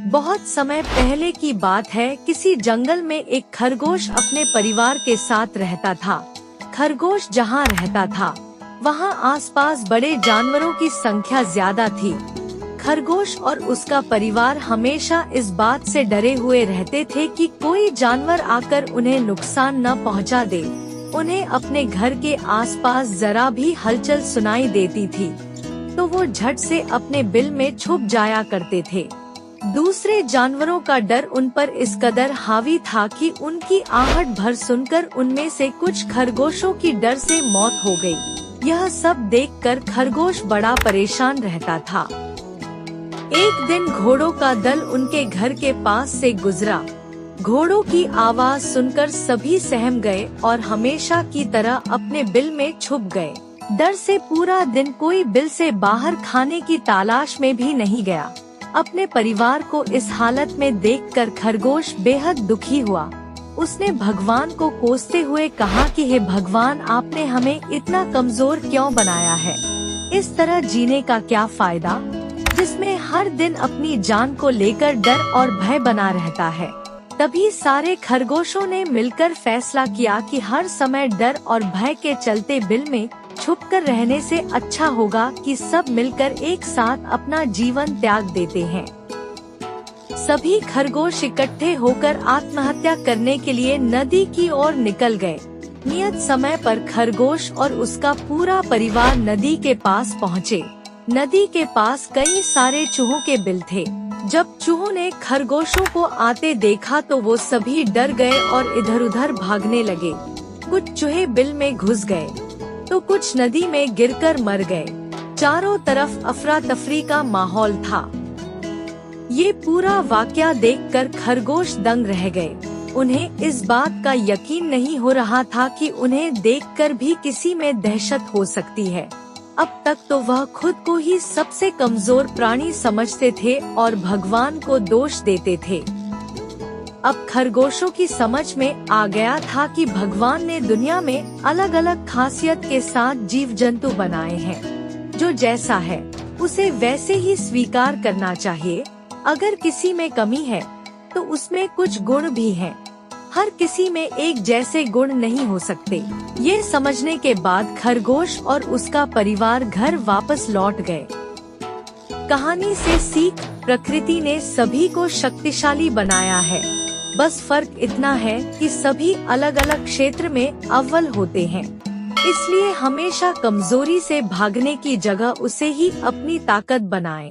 बहुत समय पहले की बात है। किसी जंगल में एक खरगोश अपने परिवार के साथ रहता था। खरगोश जहाँ रहता था वहाँ आसपास बड़े जानवरों की संख्या ज्यादा थी। खरगोश और उसका परिवार हमेशा इस बात से डरे हुए रहते थे कि कोई जानवर आकर उन्हें नुकसान न पहुँचा दे। उन्हें अपने घर के आसपास जरा भी हलचल सुनाई देती थी तो वो झट से अपने बिल में छुप जाया करते थे। दूसरे जानवरों का डर उन पर इस कदर हावी था कि उनकी आहट भर सुनकर उनमें से कुछ खरगोशों की डर से मौत हो गई। यह सब देखकर खरगोश बड़ा परेशान रहता था। एक दिन घोड़ों का दल उनके घर के पास से गुजरा। घोड़ों की आवाज सुनकर सभी सहम गए और हमेशा की तरह अपने बिल में छुप गए। डर से पूरा दिन कोई बिल से बाहर खाने की तलाश में भी नहीं गया। अपने परिवार को इस हालत में देखकर खरगोश बेहद दुखी हुआ। उसने भगवान को कोसते हुए कहा कि हे भगवान, आपने हमें इतना कमजोर क्यों बनाया है? इस तरह जीने का क्या फायदा, जिसमें हर दिन अपनी जान को लेकर डर और भय बना रहता है। तभी सारे खरगोशों ने मिलकर फैसला किया कि हर समय डर और भय के चलते बिल में छुपकर रहने से अच्छा होगा कि सब मिलकर एक साथ अपना जीवन त्याग देते हैं। सभी खरगोश इकट्ठे होकर आत्महत्या करने के लिए नदी की ओर निकल गए। नियत समय पर खरगोश और उसका पूरा परिवार नदी के पास पहुँचे। नदी के पास कई सारे चूहों के बिल थे। जब चूहों ने खरगोशों को आते देखा तो वो सभी डर गए और इधर उधर भागने लगे। कुछ चूहे बिल में घुस गए तो कुछ नदी में गिरकर मर गए। चारों तरफ अफरा तफरी का माहौल था। ये पूरा वाकया देखकर खरगोश दंग रह गए। उन्हें इस बात का यकीन नहीं हो रहा था कि उन्हें देखकर भी किसी में दहशत हो सकती है। अब तक तो वह खुद को ही सबसे कमजोर प्राणी समझते थे और भगवान को दोष देते थे। अब खरगोशों की समझ में आ गया था कि भगवान ने दुनिया में अलग अलग खासियत के साथ जीव जंतु बनाए हैं। जो जैसा है उसे वैसे ही स्वीकार करना चाहिए। अगर किसी में कमी है तो उसमें कुछ गुण भी हैं। हर किसी में एक जैसे गुण नहीं हो सकते। ये समझने के बाद खरगोश और उसका परिवार घर वापस लौट गए। कहानी से सीख, प्रकृति ने सभी को शक्तिशाली बनाया है। बस फर्क इतना है कि सभी अलग अलग क्षेत्र में अव्वल होते हैं। इसलिए हमेशा कमजोरी से भागने की जगह उसे ही अपनी ताकत बनाएं।